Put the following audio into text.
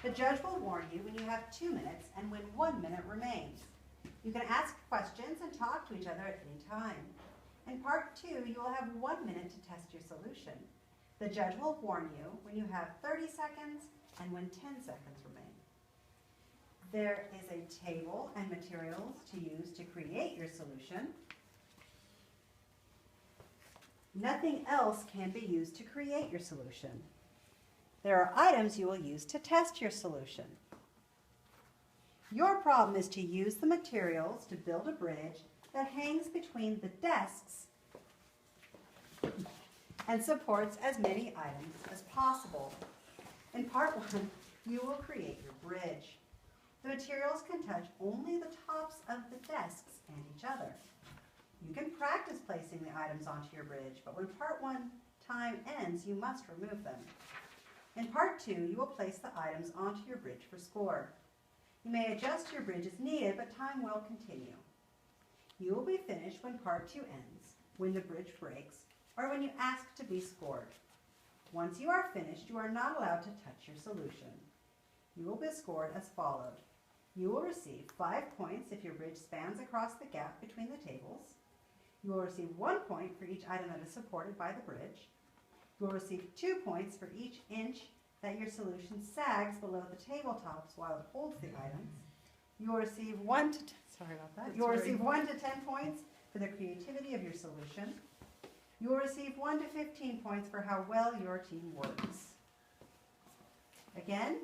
The judge will warn you when you have 2 minutes and when 1 minute remains. You can ask questions and talk to each other at any time. In part 2, you will have 1 minute to test your solution. The judge will warn you when you have 30 seconds and when 10 seconds remain. There is a table and materials to use to create your solution. Nothing else can be used to create your solution. There are items you will use to test your solution. Your problem is to use the materials to build a bridge that hangs between the desks and supports as many items as possible. In part 1, you will create your bridge. The materials can touch only the tops of the desks and each other. You can practice placing the items onto your bridge, but when part 1 time ends, you must remove them. In part 2, you will place the items onto your bridge for score. You may adjust your bridge as needed, but time will continue. You will be finished when part 2 ends, when the bridge breaks, or when you ask to be scored. Once you are finished, you are not allowed to touch your solution. You will be scored as followed. You will receive 5 points if your bridge spans across the gap between the tables. You will receive 1 point for each item that is supported by the bridge. You will receive 2 points for each inch that your solution sags below the tabletops while it holds the items. You will receive 1 to 10 points for the creativity of your solution. You will receive 1 to 15 points for how well your team works. Again,